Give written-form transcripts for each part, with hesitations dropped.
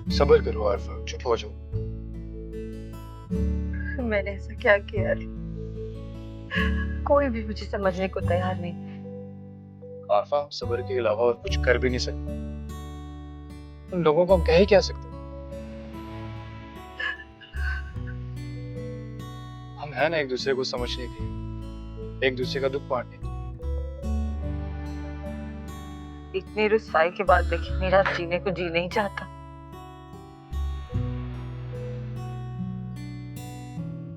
सब्र करो आरफा, चुप हो जाओ। मैंने ऐसा क्या किया अली? कोई भी मुझे समझने को तैयार नहीं। आरफा, हम सब्र के अलावा और कुछ कर भी नहीं सकते। उन लोगों को हम कह ही क्या सकते हैं? हम हैं ना एक दूसरे को समझने के लिए, एक दूसरे का दुख बांटने के इतनी रुसवाई के बाद देखिए मेरा जीने को जी नहीं चाहता।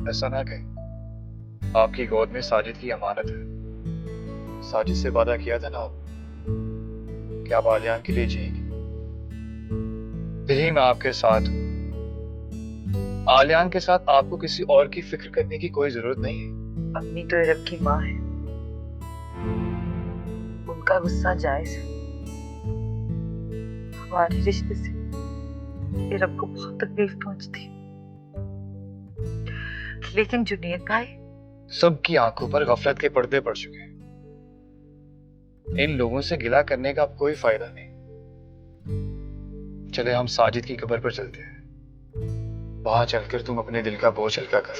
लिए। ऐसा ना कहें, आपकी गोद में साजिद की अमानत है। साजिद से वादा किया था ना कि आप आलियान के लिए जिएंगे। फिर ही मैं आपके साथ हूं। आलियान के साथ आपको किसी और की फिक्र करने की कोई जरूरत नहीं है। अम्मी तो इरब की माँ है, उनका गुस्सा जायज है। हमारे रिश्ते से इरब को बहुत तकलीफ पहुंचती है। लेकिन जुनेद भाई, सबकी आंखों पर गफलत के पर्दे पड़ चुके हैं। इन लोगों से गिला करने का अब कोई फायदा नहीं। चले हम साजिद की कब्र पर चलते हैं। वहां चलकर तुम अपने दिल का बोझ हल्का कर।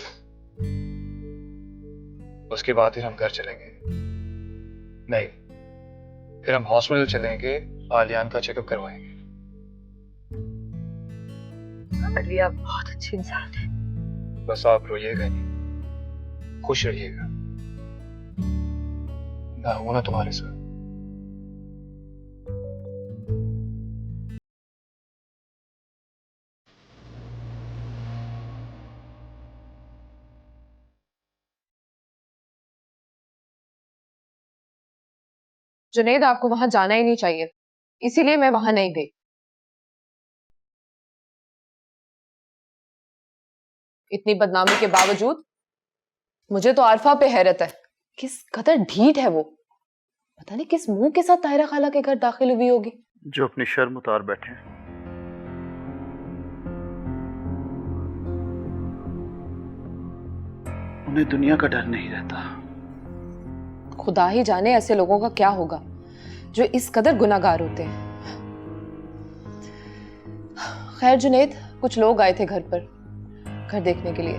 उसके बाद फिर हम घर चलेंगे। नहीं, फिर हम हॉस्पिटल चलेंगे, आलियान का चेकअप करवाएंगे। अली आप बहुत अच्छे इंसान हैं। बस आप रोइएगा नहीं, खुश रहिएगा। मैं हूं ना तुम्हारे साथ। जुनेद, आपको वहां जाना ही नहीं चाहिए, इसीलिए मैं वहां नहीं गई। इतनी बदनामी के बावजूद मुझे तो आरफा पे हैरत है। किस कदर ढीठ है वो। पता नहीं किस मुंह के साथ ताहिरा खाला के घर दाखिल हुई होगी। जो अपनी शर्म उतार बैठे हैं। उन्हें दुनिया का डर नहीं रहता। खुदा ही जाने ऐसे लोगों का क्या होगा जो इस कदर गुनाहगार होते हैं। खैर जुनेद, कुछ लोग आए थे घर पर घर देखने के लिए।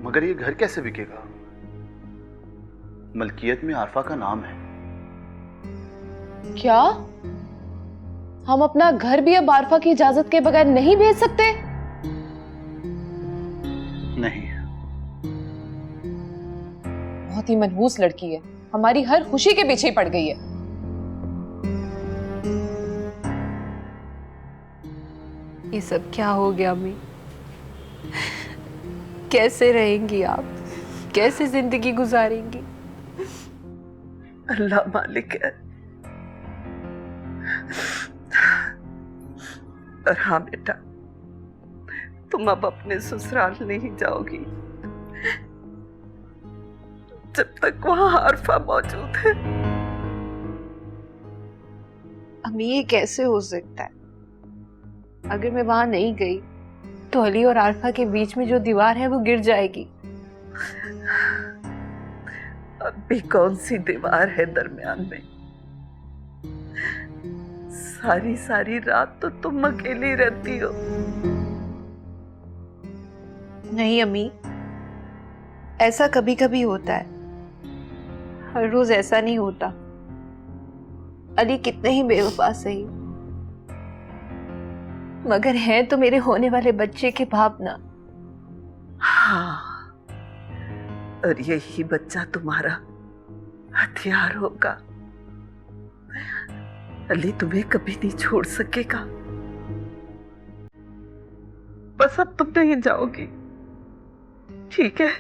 मगर ये घर कैसे बिकेगा? मलकियत में आरफा का नाम है। क्या हम अपना घर भी अब आरफा की इजाजत के बगैर नहीं भेज सकते? नहीं। बहुत ही मनहूस लड़की है, हमारी हर खुशी के पीछे ही पड़ गई है। ये सब क्या हो गया अम्मी? कैसे रहेंगी आप? कैसे जिंदगी गुजारेंगी? अल्लाह मालिक है। और हाँ बेटा, तुम अब अपने ससुराल नहीं जाओगी जब तक वहां आरफा मौजूद है। अम्मी ये कैसे हो सकता है? अगर मैं वहां नहीं गई तो अली और आरफा के बीच में जो दीवार है वो गिर जाएगी। अब भी कौन सी दीवार है दरमियान में? सारी सारी रात तो तुम अकेली रहती हो। नहीं अम्मी, ऐसा कभी कभी होता है, हर रोज ऐसा नहीं होता। अली कितने ही बेवफा सही, मगर है तो मेरे होने वाले बच्चे के बाप ना। हाँ, और यही बच्चा तुम्हारा हथियार होगा। अली तुम्हें कभी नहीं छोड़ सकेगा। बस अब तुम नहीं जाओगी, ठीक है?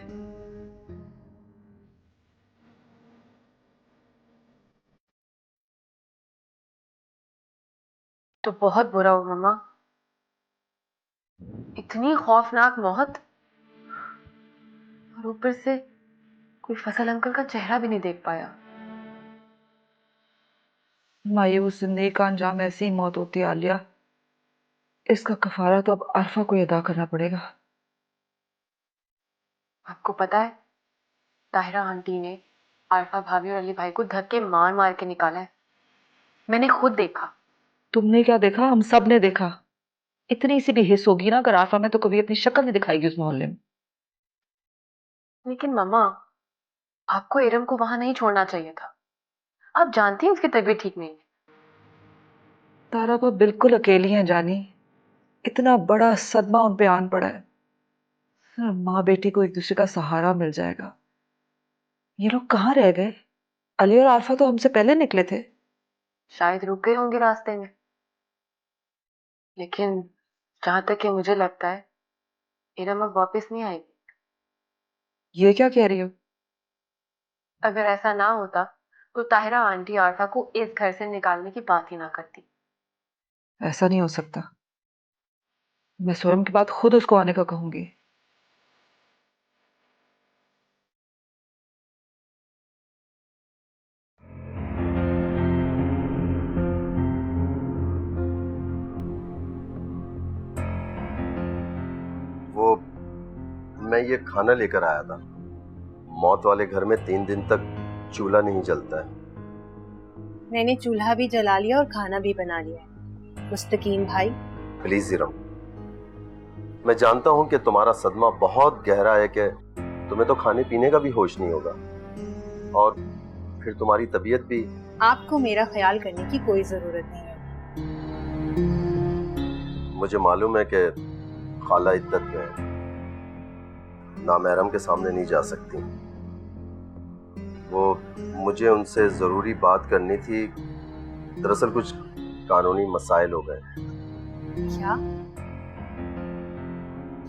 तो बहुत बुरा हो मम्मा, इतनी खौफनाक मौत, और ऊपर से कोई फसल अंकल का चेहरा भी नहीं देख पाया। मायूस जिंदगी का अंजाम ऐसी ही मौत होती है आलिया। इसका कफारा तो अब आरफा को ही अदा करना पड़ेगा। आपको पता है, ताहिरा आंटी ने आरफा भाभी और अली भाई को धक्के मार मार के निकाला है। मैंने खुद देखा। तुमने क्या देखा? हम सब ने देखा। इतनी सी भी हिस्स होगी ना अगर आरफा में, तो कभी अपनी शक्ल नहीं दिखाएगी उस मोहल्ले में। लेकिन मम्मा, आपको इरम को वहां नहीं छोड़ना चाहिए था। आप जानती हैं उसकी तबीयत ठीक नहीं है। तारा वो बिल्कुल अकेली हैं जानी। इतना बड़ा सदमा उन पे आन पड़ा है। माँ बेटी को एक दूसरे का सहारा मिल जाएगा। ये लोग कहाँ रह गए? अली और आरफा तो हमसे पहले निकले थे। शायद रुक गए होंगे रास्ते में। लेकिन जहां तक कि मुझे लगता है, इरम अब वापस नहीं आएगी। ये क्या कह रही हो? अगर ऐसा ना होता तो ताहिरा आंटी आरफा को इस घर से निकालने की बात ही ना करती। ऐसा नहीं हो सकता। मैं सोरम के बाद खुद उसको आने का कहूंगी। वो मैं ये खाना लेकर आया था। मौत वाले घर में 3 दिन तक चूल्हा नहीं जलता है। मैंने चूल्हा भी जला लिया और खाना भी बना लिया है। मुस्तकीम भाई, प्लीज इरम, मैं जानता हूं कि तुम्हारा सदमा बहुत गहरा है, कि तुम्हें तो खाने पीने का भी होश नहीं होगा, और फिर तुम्हारी तबीयत भी। आपको मेरा ख्याल करने की कोई जरूरत नहीं है। मुझे मालूम है कि खाला इद्दत में है, नामहरम के सामने नहीं जा सकती। वो मुझे उनसे जरूरी बात करनी थी। दरअसल कुछ कानूनी मसाइल हो गए। क्या?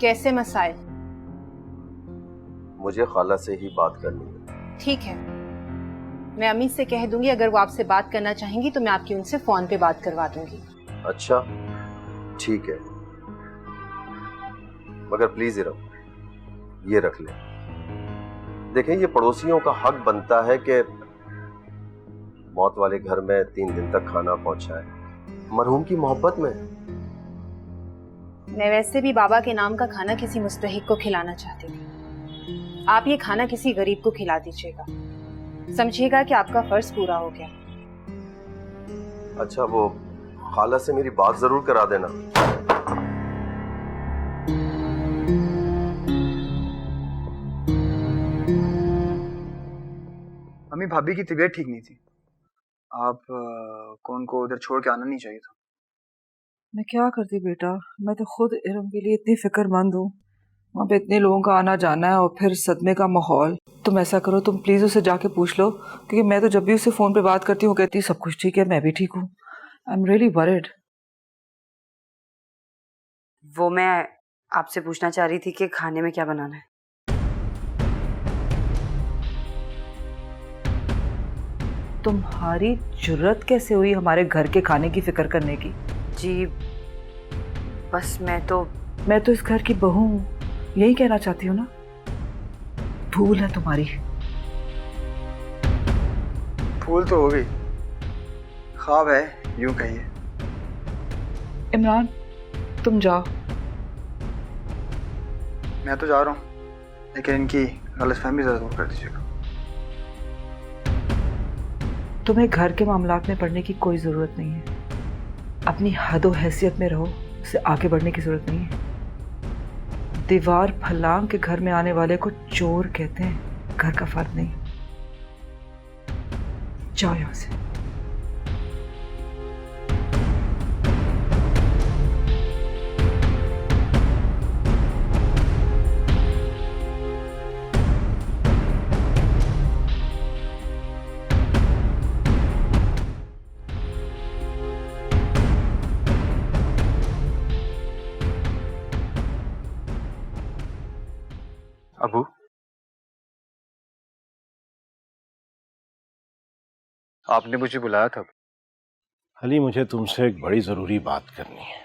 कैसे मसाइल? मुझे खाला से ही बात करनी है। ठीक है, मैं अम्मी से कह दूंगी, अगर वो आपसे बात करना चाहेंगी तो मैं आपकी उनसे फोन पे बात करवा दूंगी। अच्छा ठीक है, मगर प्लीज इरम ये रख ले। देखें, ये पड़ोसियों का हक बनता है कि मौत वाले घर में 3 दिन तक खाना पहुंचाए, मरहूम की मोहब्बत में। मैं वैसे भी बाबा के नाम का खाना किसी मुस्तहिक को खिलाना चाहती थी। आप ये खाना किसी गरीब को खिला दीजिएगा, समझिएगा कि आपका फर्ज पूरा हो गया। अच्छा, वो खाला से मेरी बात जरूर करा देना। अम्मी, भाभी की तबीयत ठीक नहीं थी। आप को उनको उधर छोड़ के आना नहीं चाहिए था। मैं क्या करती बेटा, मैं तो खुद इरम के लिए इतनी फिक्रमंद हूँ। वहाँ पे इतने लोगों का आना जाना है और फिर सदमे का माहौल। तुम ऐसा करो, तुम प्लीज उसे जाके पूछ लो, क्योंकि मैं तो जब भी उसे फोन पे बात करती हूँ कहती है सब कुछ ठीक है, मैं भी ठीक हूँ। I am really worried. वो मैं आपसे पूछना चाह रही थी कि खाने में क्या बनाना है। तुम्हारी जुर्रत कैसे हुई हमारे घर के खाने की फिक्र करने की? जी बस मैं तो इस घर की बहू हूँ, यही कहना चाहती हूँ ना। भूल है तुम्हारी। भूल तो हो गई, ख्वाब है यूं कहिए। इमरान तुम जाओ। मैं तो जा रहा हूँ, लेकिन इनकी गलतफहमी ज़रा दूर कर दीजिएगा। तुम्हें घर के मामलात में पड़ने की कोई ज़रूरत नहीं है। अपनी हद और हैसियत में रहो, उससे आगे बढ़ने की ज़रूरत नहीं है। दीवार फलांग के घर में आने वाले को चोर कहते हैं, घर का फर्क नहीं। जाओ यहाँ से। अबू, आपने मुझे बुलाया था? अली, मुझे तुमसे एक बड़ी जरूरी बात करनी है।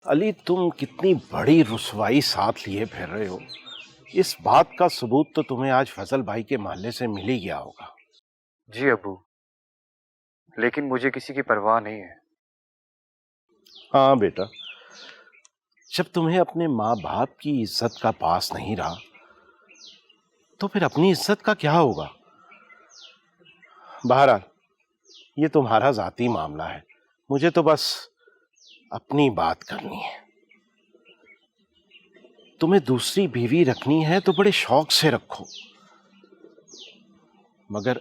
अली, तुम कितनी बड़ी रुसवाई साथ लिए फिर रहे हो, इस बात का सबूत तो तुम्हें आज फजल भाई के मोहल्ले से मिल ही गया होगा। जी अबू, लेकिन मुझे किसी की परवाह नहीं है। हाँ बेटा, जब तुम्हें अपने माँ बाप की इज्जत का पास नहीं रहा तो फिर अपनी इज्जत का क्या होगा। बहरहाल ये तुम्हारा जाती मामला है, मुझे तो बस अपनी बात करनी है। तुम्हें दूसरी बीवी रखनी है तो बड़े शौक से रखो, मगर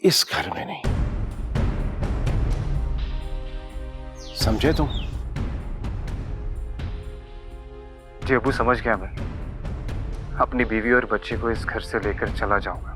इस घर में नहीं। समझे तुम? जी अबू, समझ गया मैं। अपनी बीवी और बच्चे को इस घर से लेकर चला जाऊंगा।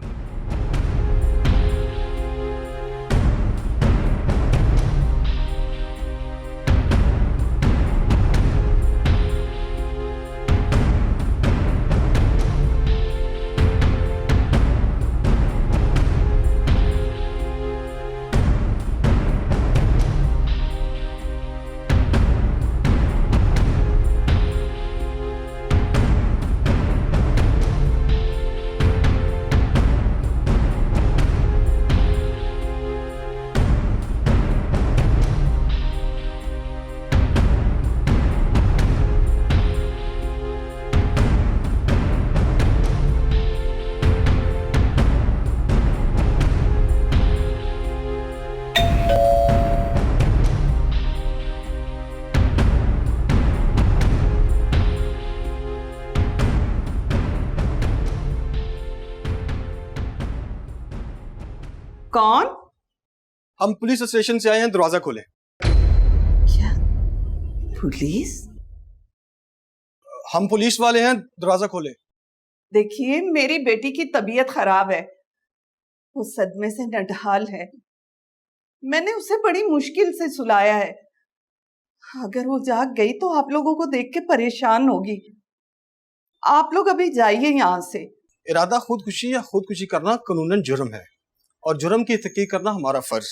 कौन? हम पुलिस स्टेशन से आए हैं, दरवाजा खोले। क्या पुलिस? हम पुलिस वाले हैं, दरवाजा खोले। देखिए, मेरी बेटी की तबीयत खराब है, वो सदमे से नढाल है। मैंने उसे बड़ी मुश्किल से सुलाया है। अगर वो जाग गई तो आप लोगों को देख के परेशान होगी। आप लोग अभी जाइए यहाँ से। इरादा खुदकुशी या खुदकुशी करना कानूनन जुर्म है और जुर्म की तहकीक करना हमारा फर्ज।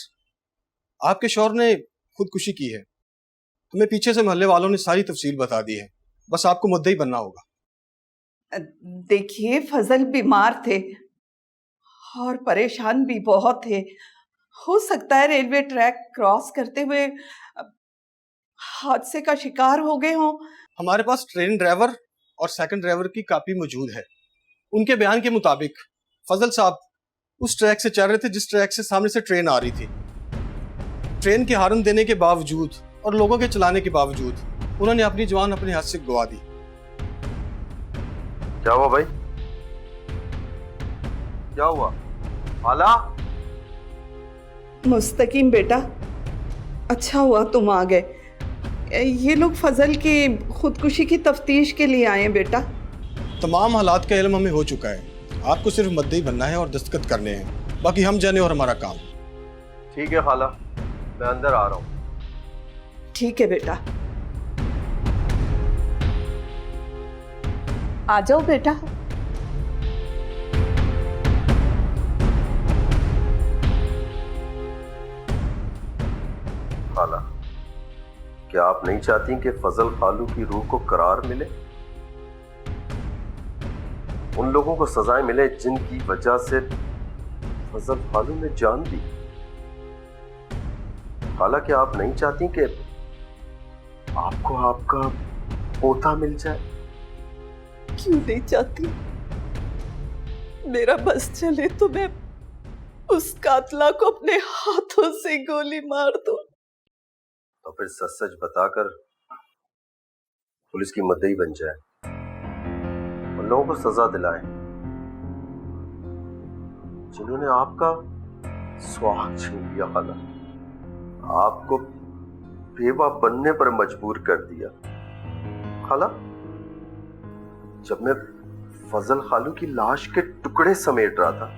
आपके शौहर ने खुदकुशी की है, हमें पीछे से मोहल्ले वालों ने सारी तफसील बता दी है, बस आपको मुद्दई बनना होगा। देखिए, फजल बीमार थे और परेशान भी बहुत थे। हो सकता है रेलवे ट्रैक क्रॉस करते हुए हादसे का शिकार हो गए हों। हमारे पास ट्रेन ड्राइवर और सेकंड ड्राइवर की कॉपी मौजूद है। उनके बयान के मुताबिक फजल साहब उस ट्रैक से चल रहे थे जिस ट्रैक से सामने से ट्रेन आ रही थी। ट्रेन के हार्न देने के बावजूद और लोगों के चलाने के बावजूद उन्होंने अपनी जान अपने हाथ से गवा दी। क्या हुआ भाई? क्या हुआ? आला? मुस्तकीम बेटा, अच्छा हुआ तुम आ गए। ये लोग फजल की खुदकुशी की तफ्तीश के लिए आए हैं बेटा। तमाम हालात का इल्म हमें हो चुका है, आपको सिर्फ मुद्दई बनना है और दस्तखत करने हैं, बाकी हम जाने और हमारा काम। ठीक है खाला, मैं अंदर आ रहा हूँ। ठीक है बेटा, आ जाओ बेटा। खाला, क्या आप नहीं चाहती कि फजल खालू की रूह को करार मिले, उन लोगों को सजाएं मिले जिनकी वजह से फजल खालू ने जान दी? खाला, क्या आप नहीं चाहती कि आपको आपका पोता मिल जाए? क्यों नहीं चाहती? मेरा बस चले तो मैं उस कातला को अपने हाथों से गोली मार दूं। तो फिर सच सच बताकर पुलिस की मुद्दई बन जाए, उन लोगों को सजा दिलाए जिन्होंने आपका सुहाग छीन लिया। खाला, आपको बेवा बनने पर मजबूर कर दिया। खाला, जब मैं फजल खालू की लाश के टुकड़े समेट रहा था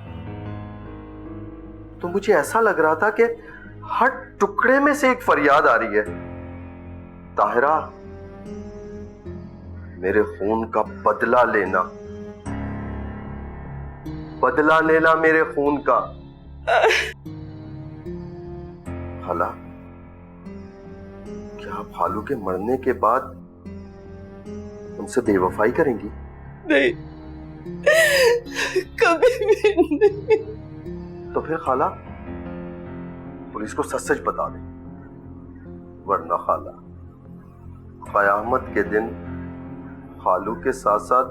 तो मुझे ऐसा लग रहा था कि हर टुकड़े में से एक फरियाद आ रही है, ताहिरा, मेरे खून का बदला लेना, बदला लेना मेरे खून का। खाला, क्या आप खालू के मरने के बाद उनसे बेवफाई करेंगी? नहीं, कभी भी नहीं। तो फिर खाला, पुलिस को सच सच बता दें, वरना खाला, कयामत के दिन खालू के साथ साथ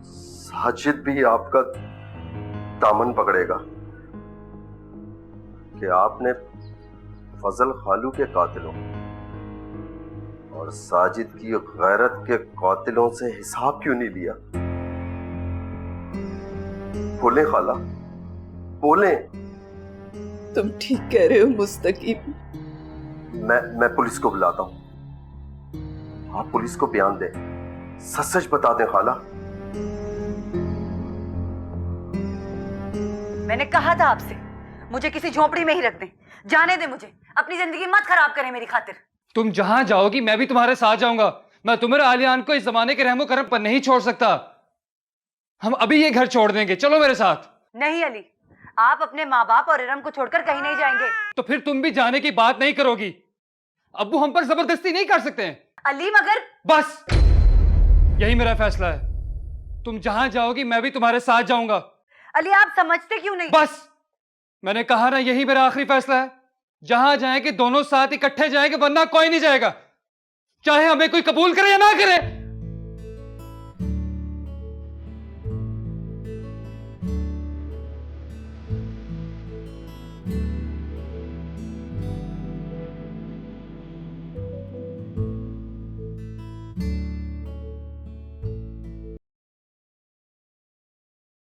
साजिद भी आपका दामन पकड़ेगा कि आपने फजल खालू के कातिलों और साजिद की गैरत के कातिलों से हिसाब क्यों नहीं लिया? बोले खाला, बोले। तुम ठीक कह रहे हो मुस्तकीम। मैं पुलिस को बुलाता हूं। आप पुलिस को बयान दें, सच सच बता दें खाला। मैंने कहा था आपसे मुझे किसी झोपड़ी में ही रख दें। जाने दे मुझे, अपनी जिंदगी मत खराब करें मेरी खातिर। तुम जहां जाओगी मैं भी तुम्हारे साथ जाऊंगा। मैं तुम्हें और आलियान को इस जमाने के रहमो करम पर नहीं छोड़ सकता। हम अभी ये घर छोड़ देंगे, चलो मेरे साथ। नहीं अली, आप अपने माँ बाप और इरम को छोड़कर कहीं नहीं जाएंगे। तो फिर तुम भी जाने की बात नहीं करोगी? अब्बू हम पर जबरदस्ती नहीं कर सकते हैं। अली मगर बस यही मेरा फैसला है। तुम जहां जाओगी मैं भी तुम्हारे साथ जाऊंगा। अली आप समझते क्यों नहीं? बस मैंने कहा ना, यही मेरा आखिरी फैसला है। जहां जाएंगे दोनों साथ इकट्ठे जाएंगे, वरना कोई नहीं जाएगा, चाहे हमें कोई कबूल करे या ना करे।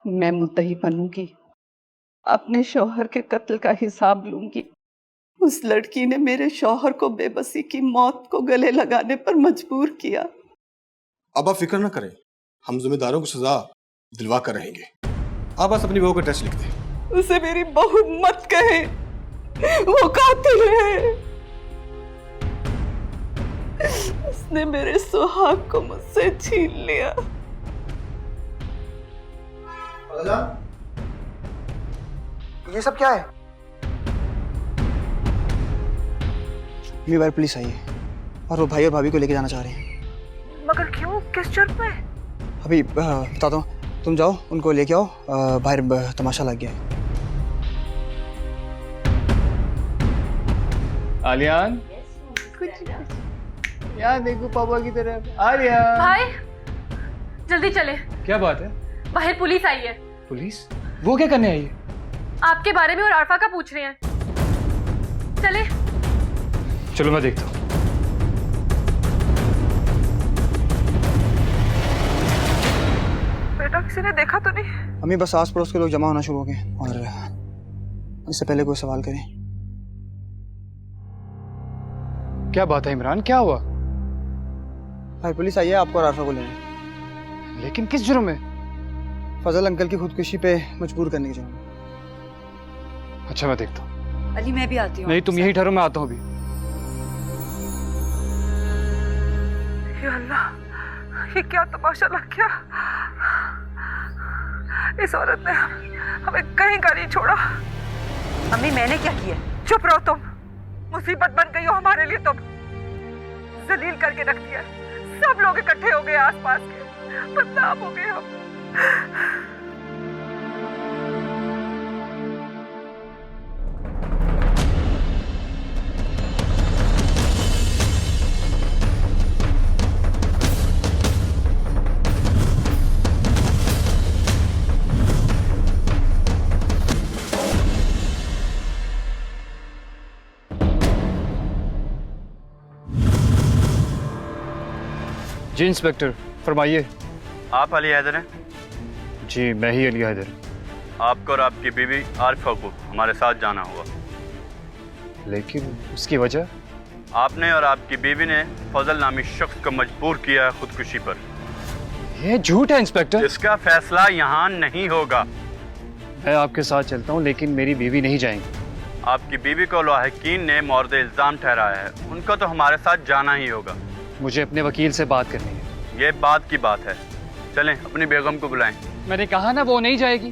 मैं मुद्दई बनूंगी, अपने शौहर के कत्ल का हिसाब लूंगी। उस लड़की ने मेरे शौहर को बेबसी की मौत को गले लगाने पर मजबूर किया। अब आप फिक्र ना करें, हम जिम्मेदारों को सजा दिलवा कर रहेंगे। आप बस अपनी बहू का एड्रेस लिख दें। उसे मेरी बहू मत कहे, वो कातिल है। उसने मेरे सुहाग को मुझसे छीन लिया। ये सब क्या है? मेरी बार पुलिस आई है और वो भाई और भाभी को लेके जाना चाह रहे हैं। मगर क्यों, किस जुर्म में? अभी बताता हूँ, तुम जाओ उनको लेके आओ, बाहर तमाशा लग गया है। आलियान, यहाँ देखो पापा की तरफ। आलियान भाई जल्दी चले, क्या बात है? बाहर पुलिस आई है। पुलिस? वो क्या करने आई है? आपके बारे में और आरफा का पूछ रहे हैं। चले। चलो मैं देखता हूँ। बेटा किसी ने देखा तो नहीं? अम्मी बस आस पड़ोस के लोग जमा होना शुरू हो गए और इससे पहले कोई सवाल करें। क्या बात है इमरान, क्या हुआ? भाई पुलिस आई है आपको और आरफा को लेने। लेकिन किस जुर्म में? फजल अंकल की खुदकुशी पे मजबूर करने के जुर्म में। अच्छा मैं देखता हूँ। अली मैं भी आती हूँ। नहीं तुम यही ठहरो, मैं आता हूँ अभी। या अल्लाह, ये क्या तमाशा लग गया। इस औरत ने हमें कहीं का नहीं छोड़ा। अम्मी मैंने क्या किया? चुप रहो तुम, मुसीबत बन गई हो हमारे लिए। तुम जलील करके रख दिया। सब लोग इकट्ठे हो गए आसपास के, बदनाम हो गए हम। जी इंस्पेक्टर, फरमाइए। आप अली हैदर हैं? जी मैं ही अली हैदर। आपको और आपकी बीवी आरिफा को हमारे साथ जाना होगा। लेकिन उसकी वजह? आपने और आपकी बीवी ने फजल नामी शख्स को मजबूर किया है खुदकुशी पर। ये झूठ है इंस्पेक्टर। इसका फैसला यहाँ नहीं होगा। मैं आपके साथ चलता हूँ लेकिन मेरी बीवी नहीं जाएंगी। आपकी बीवी को लाहिकीन ने मौरद इल्जाम ठहराया है, उनको तो हमारे साथ जाना ही होगा। मुझे अपने वकील से बात करनी है। ये बात की बात है, चलें अपनी बेगम को बुलाएं। मैंने कहा ना वो नहीं जाएगी।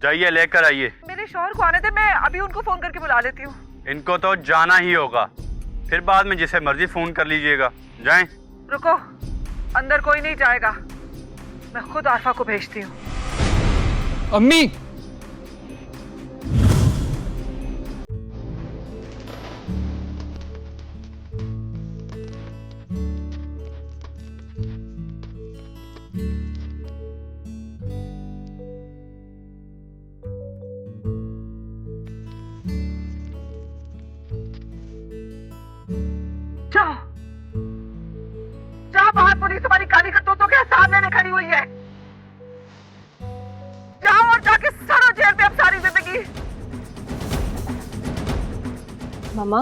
जाइए लेकर आइए। मेरे शौहर को आने दे, मैं अभी उनको फोन करके बुला लेती हूँ। इनको तो जाना ही होगा, फिर बाद में जिसे मर्जी फोन कर लीजिएगा। जाएं। रुको, अंदर कोई नहीं जाएगा, मैं खुद आरफा को भेजती हूँ। अम्मी! मामा,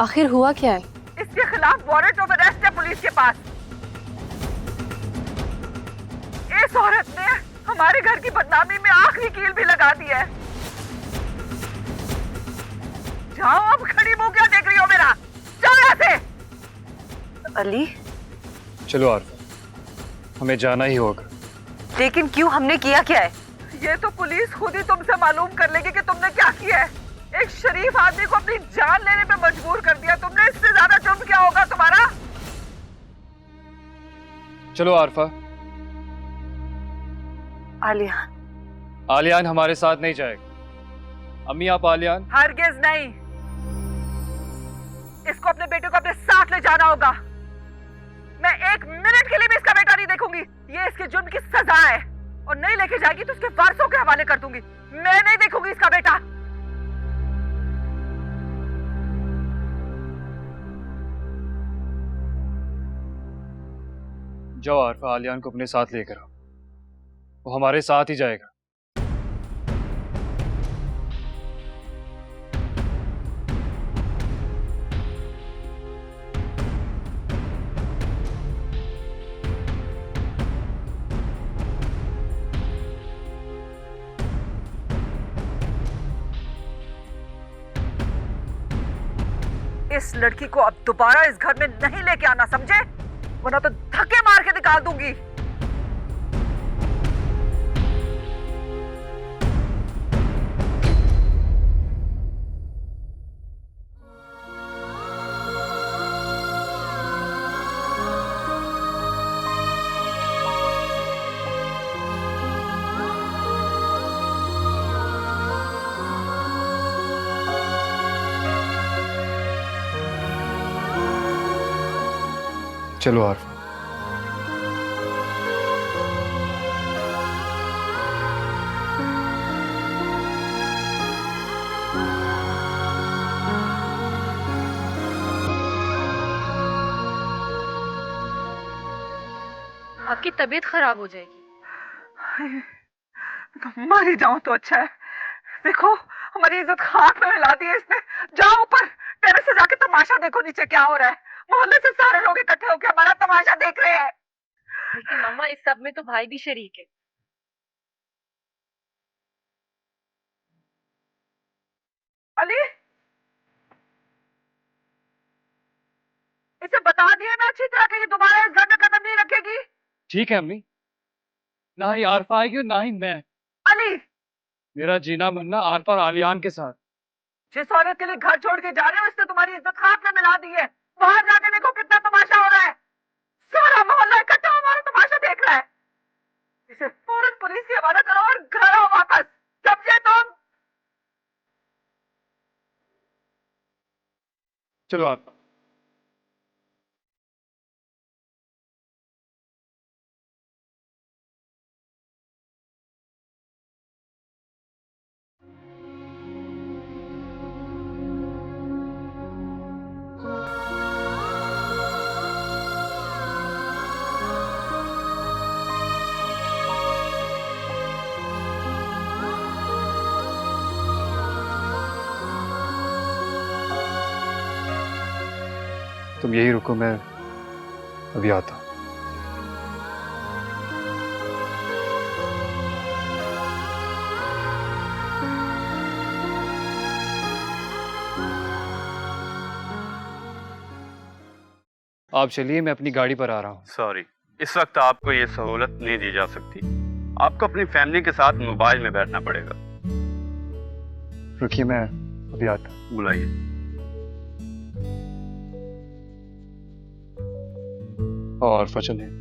आखिर हुआ क्या है? इसके खिलाफ वारंट ऑफ अरेस्ट है पुलिस के पास। इस औरत ने हमारे घर की बदनामी में आखिरी कील भी लगा दी है। जाओ, अब खड़ी मुंह क्या देख रही हो मेरा? जाओ यहाँ से। अली, चलो आरफा, हमें जाना ही होगा। लेकिन क्यों? हमने किया क्या है? ये तो पुलिस खुद ही तुमसे मालूम कर लेगी कि तुमने क्या किया है। एक शरीफ आदमी को अपनी जान लेने पे मजबूर कर दिया तुमने। इससे ज्यादा जुर्म क्या होगा तुम्हारा? चलो आरफा। आलियान। आलियान हमारे साथ नहीं जाएगा। अम्मी, आप आलियान? हरगिज नहीं। इसको अपने बेटे को अपने साथ ले जाना होगा। मैं एक मिनट के लिए भी इसका बेटा नहीं देखूंगी। ये इसके जुर्म की सजा है, और नहीं लेके जाएगी तो उसके वारसों के हवाले कर दूंगी। मैं नहीं देखूंगी इसका बेटा। जाओ आरफा, आलियान को अपने साथ लेकर आओ। वो हमारे साथ ही जाएगा। इस लड़की को अब दोबारा इस घर में नहीं लेके आना, समझे? वरना तो धक्के मार के निकाल दूंगी। चलो आरफा। आपकी तबीयत खराब हो जाएगी। मर ही जाऊं तो अच्छा है। देखो, हमारी इज्जत खाक में मिला दी है इसने। जाओ ऊपर टेरेस से जाके तमाशा देखो नीचे क्या हो रहा है। मोहल्ले से सारे लोग इकट्ठे होकर हमारा तमाशा देख रहे हैं। लेकिन मम्मा, इस सब में तो भाई भी शरीक है। अली, इसे बता दिया ना अच्छी तरह कि ये दोबारा इस घर में कदम नहीं रखेगी। ठीक है अम्मी, ना ही आरफा आएगी और ना ही मैं। अली, मेरा जीना मरना आरफा और आलियान के साथ। जिस औरत के लिए घर छोड़ के जा रहे हो, इसने तुम्हारी इज्जत खाक में मिला दी है। बाहर जाके देखो कितना तमाशा हो रहा है। सारा मोहल्ला इकट्ठा हमारा तमाशा देख रहा है। इसे फौरन पुलिस के हवाले करो और घर आओ वापस, समझे तुम? चलो आरफा। तुम यही रुको, मैं अभी आता हूं। आप चलिए, मैं अपनी गाड़ी पर आ रहा हूँ। सॉरी, इस वक्त आपको ये सहूलत नहीं दी जा सकती। आपको अपनी फैमिली के साथ मोबाइल में बैठना पड़ेगा। रुकिए, मैं अभी आता हूँ। बुलाइए। और फचल है।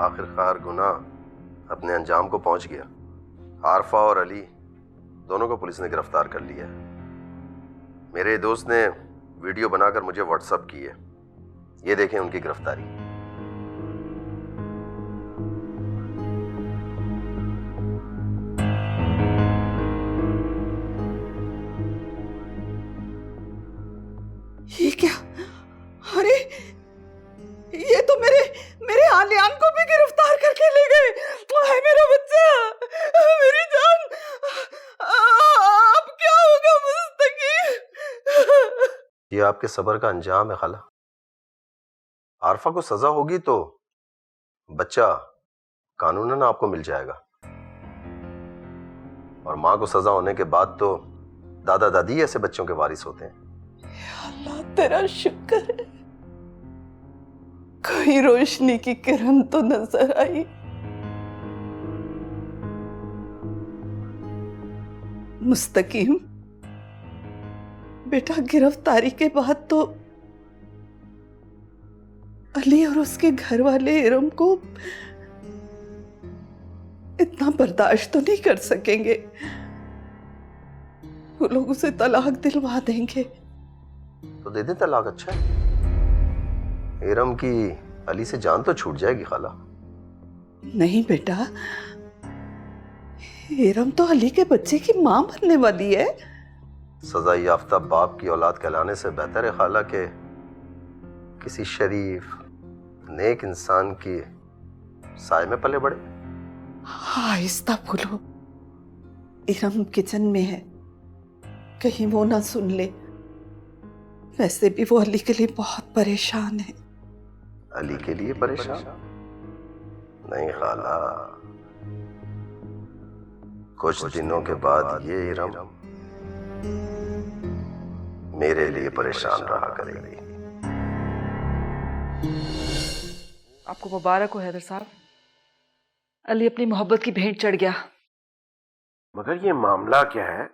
आखिरकार गुनाह अपने अंजाम को पहुंच गया। आरफा और अली दोनों को पुलिस ने गिरफ्तार कर लिया है। मेरे दोस्त ने वीडियो बनाकर मुझे व्हाट्सएप की है। ये देखें उनकी गिरफ्तारी। ये क्या? अरे ये तो मेरे आलियान को भी गिरफ्तार करके ले गए। हाय मेरा बच्चा, मेरी जान, अब क्या होगा मुस्तकीम? ये आपके सब्र का अंजाम है खाला। आरफा को सजा होगी तो बच्चा कानूनन आपको मिल जाएगा, और मां को सजा होने के बाद तो दादा दादी ऐसे बच्चों के वारिस होते हैं। अल्लाह तेरा शुक्र है, कोई रोशनी की किरण तो नजर आई। मुस्तकीम बेटा, गिरफ्तारी के बाद तो अली और उसके घर वाले इरम को इतना बर्दाश्त तो नहीं कर सकेंगे। वो लोग उसे तलाक दिलवा देंगे। तो दे दे तलाक, अच्छा है। इरम की अली से जान तो छूट जाएगी खाला। नहीं बेटा, इरम तो अली के बच्चे की मां बनने वाली है। सजा याफ्ता बाप की औलाद कहलाने से बेहतर है खाला के किसी शरीफ नेक इंसान की साय में पले बड़े। आहिस्ता बोलो, इरम किचन में है, कहीं वो ना सुन ले। वैसे भी वो अली के लिए बहुत परेशान है। अली के लिए परेशान? नहीं खाला, कुछ दिनों के बाद ये इरम मेरे लिए परेशान रहा करेगी। आपको मुबारक हो हैदर साहब, अली अपनी मोहब्बत की भेंट चढ़ गया। मगर ये मामला क्या है?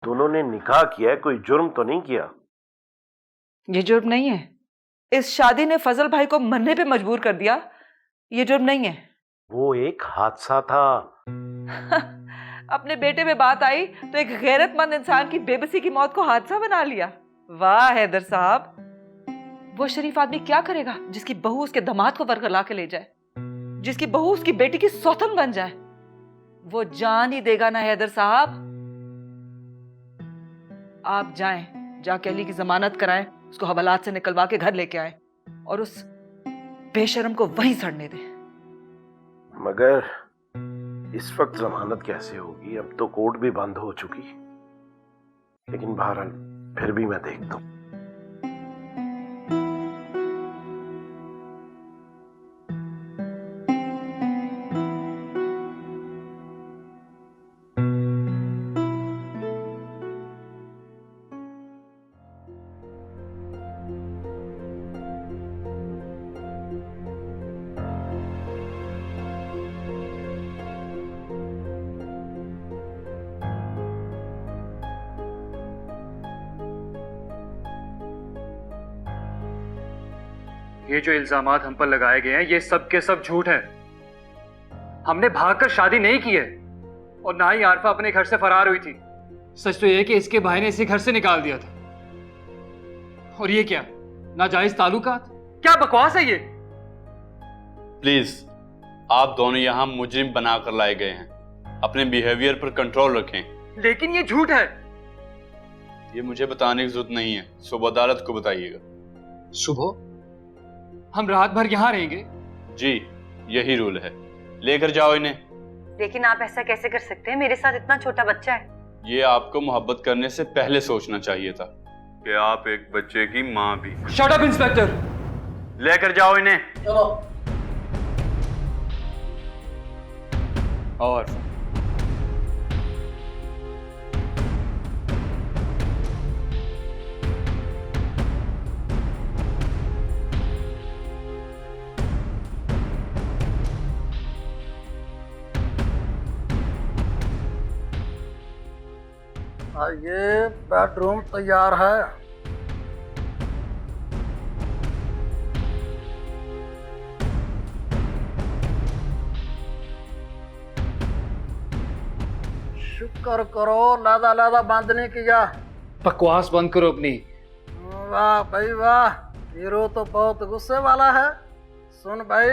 दोनों ने निकाह किया है, कोई जुर्म तो नहीं किया? ये जुर्म नहीं है। इस शादी ने फजल भाई को मरने पे मजबूर कर दिया। ये जुर्म नहीं है। वो एक हादसा था। अपने बेटे में बात आई तो एक गैरतमंद इंसान की बेबसी की मौत को हादसा बना लिया। वाह हैदर साहब, वो शरीफ आदमी क्या करेगा जिसकी बहू उसके दामाद को वरगला के ले जाए, जिसकी बहू उसकी बेटी की सौतन बन जाए? वो जान ही देगा ना हैदर साहब। आप जाएं, जाके अली की जमानत कराएं, उसको हवालात से निकलवा के घर लेके आए और उस बेशरम को वहीं सड़ने दें। मगर इस वक्त जमानत कैसे होगी? अब तो कोर्ट भी बंद हो चुकी। लेकिन बहरहाल फिर भी मैं देखता हूं। ये जो इल्जामात हम पर लगाए गए हैं, ये सब के सब झूठ है। हमने भागकर शादी नहीं की है और ना ही आरफा अपने घर से फरार हुई थी। सच तो यह है कि इसके भाई ने इसे घर से निकाल दिया था। और ये क्या, नाजायज ताल्लुकात? क्या बकवास है ये? प्लीज, आप दोनों यहाँ मुजरिम बनाकर लाए गए हैं। अपने बिहेवियर पर कंट्रोल रखें। लेकिन ये झूठ है। ये मुझे बताने की जरूरत नहीं है, सुबह अदालत को बताइएगा। सुबह? हम रात भर यहाँ रहेंगे? जी, यही रूल है। लेकर जाओ इन्हें। लेकिन आप ऐसा कैसे कर सकते हैं? मेरे साथ इतना छोटा बच्चा है। ये आपको मोहब्बत करने से पहले सोचना चाहिए था कि आप एक बच्चे की माँ भी। Shut up inspector. लेकर जाओ इन्हें। चलो। और ये बेडरूम तैयार है। शुक्र करो लादा लादा बंद नहीं किया। बकवास बंद करो अपनी। वाह भाई वाह, हीरो तो बहुत गुस्से वाला है। सुन भाई,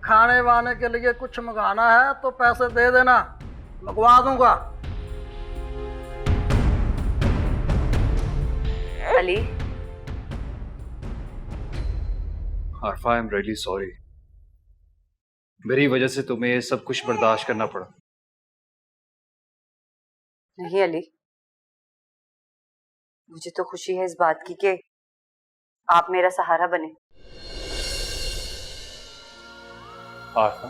खाने वाने के लिए कुछ मंगाना है तो पैसे दे देना, मंगवा दूंगा। Ali, Arfa, I am really sorry. मेरी वजह से तुम्हें ये सब कुछ बर्दाश्त करना पड़ा। नहीं अली, मुझे तो खुशी है इस बात की कि आप मेरा सहारा बने। आरफा,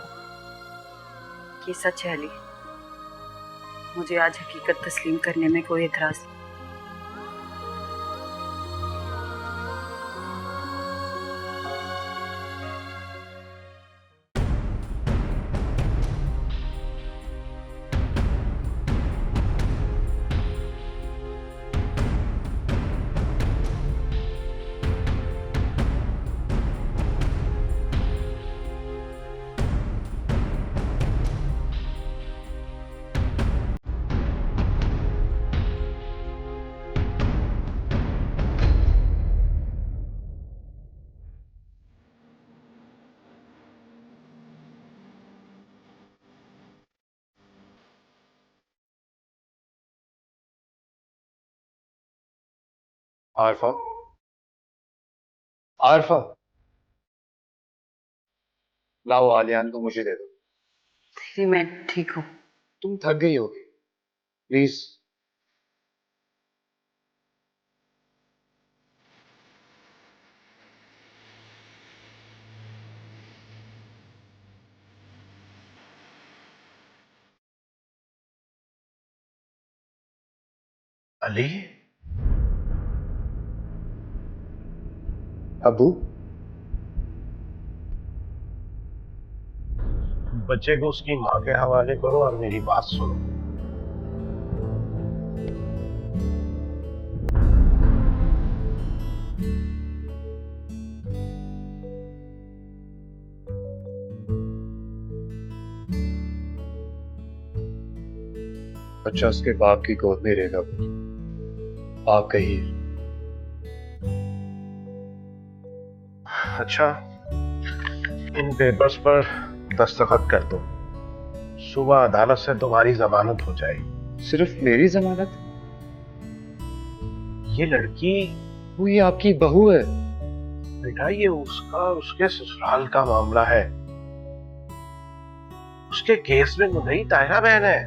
ये सच है अली, मुझे आज हकीकत तस्लीम करने में कोई एतराज नहीं। आरफा, आरफा, लाओ आलियान को मुझे दे दो। दीदी मैं ठीक हूँ। तुम थक गई होगी, प्लीज। अली, अबू, बच्चे को उसकी माँ के हवाले करो और मेरी बात सुनो। बच्चा उसके बाप की गोद में रहेगा, आप कहिए। अच्छा, इन पेपर्स पर दस्तखत कर दो। सुबह अदालत से तुम्हारी जमानत हो जाएगी। सिर्फ मेरी जमानत? ये लड़की, वो ये आपकी बहू है। बेटा ये उसके ससुराल का मामला है। उसके केस में मुद्दई तायरा बहन है।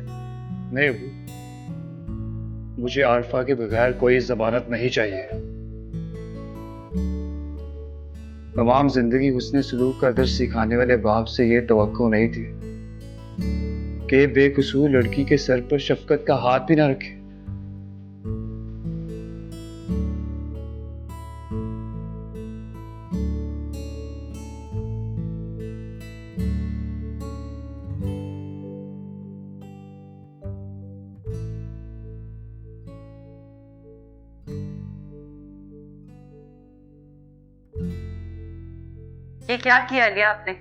नहीं अबू, मुझे आरफा के बगैर कोई जमानत नहीं चाहिए। तमाम जिंदगी उसने सलूक का दर्स सिखाने वाले बाप से ये तवक्को नहीं थी कि बेकसूर लड़की के सर पर शफकत का हाथ भी ना रखे। ये क्या किया लिया आपने?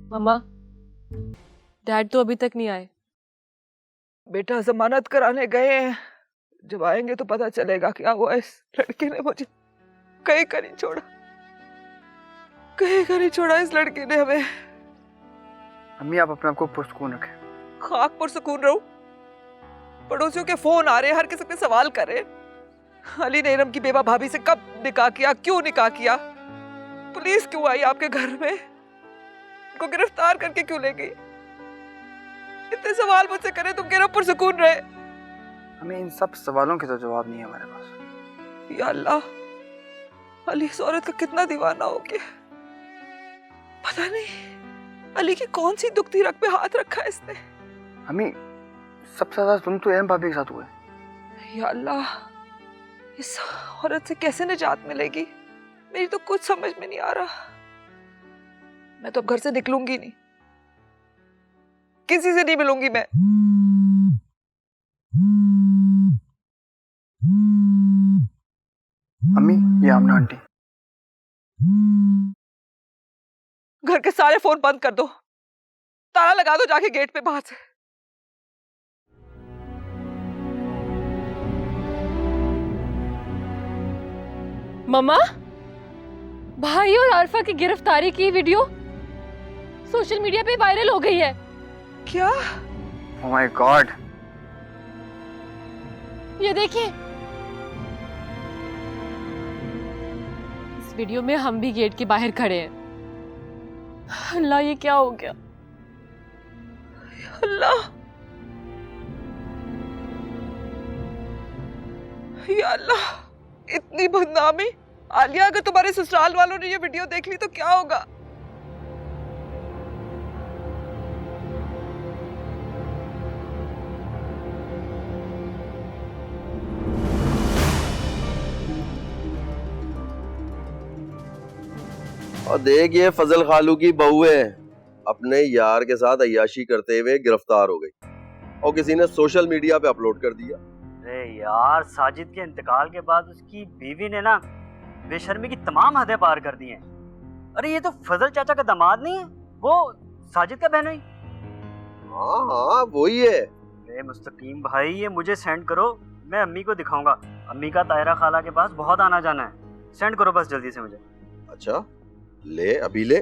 मम्मा, डैड तो अभी तक नहीं आए। बेटा जमानत कराने गए हैं, जब आएंगे तो पता चलेगा क्या हुआ। इस लड़के ने मुझे कहीं का नहीं छोड़ा, कहीं का नहीं छोड़ा इस लड़के ने हमें। अम्मी आप अपने आप को पुरसुकून रखें। खाक पुरसुकून रहूं? पड़ोसियों के फोन आ रहे हैं, हर किसी पे सवाल कर रहे हैं। अली ने इरम की बेवा भाभी से कब निकाह किया, क्यों निकाह किया, पुलिस क्यों आई आपके घर में, उनको गिरफ्तार करके क्यों ले गई? इतने सवाल मुझसे करे, तुम कह रहे हो पुरसुकून रहे। हमें इन सब सवालों के तो जवाब नहीं है हमारे पास। या अल्लाह, अली इस औरत का कितना दीवाना हो गया। पता नहीं अली की कौन सी दुखती रग पे हाथ रखा है इसने। हमें सबसे ज्यादा तुम तो एम भाभी के साथ हुए। या अल्लाह, इस औरत से कैसे निजात मिलेगी, मेरी तो कुछ समझ में नहीं आ रहा। मैं तो अब घर से निकलूंगी नहीं, किसी से नहीं मिलूंगी मैं। अम्मी, ये आमना आंटी। घर के सारे फोन बंद कर दो, ताला लगा दो जाके गेट पे बाहर से। मम्मा, भाई और आरफा की गिरफ्तारी की वीडियो सोशल मीडिया पे वायरल हो गई है। क्या? Oh my God. ये देखिए, इस वीडियो में हम भी गेट के बाहर खड़े हैं। अल्लाह, ये क्या हो गया? अल्लाह, या अल्लाह, इतनी बदनामी। आलिया, अगर तुम्हारे ससुराल वालों ने ये वीडियो देख ली तो क्या होगा? और देख, ये फजल खालू की बहू है, अपने यार के साथ अय्याशी करते हुए गिरफ्तार हो गई और किसी ने सोशल मीडिया पे अपलोड कर दिया। अरे यार, साजिद के इंतकाल के बाद उसकी बीवी ने ना बेशर्मी की तमाम हदें पार कर दी हैं। अरे ये तो फजल चाचा का दामाद नहीं है, वो साजिद का बहनोई। हाँ हाँ, वही है। अरे मुस्तकीम भाई, ये मुझे सेंड करो, मैं अम्मी को दिखाऊंगा। अम्मी का तायरा खाला के पास बहुत आना जाना है। सेंड करो बस जल्दी से मुझे। अच्छा, ले, अभी ले।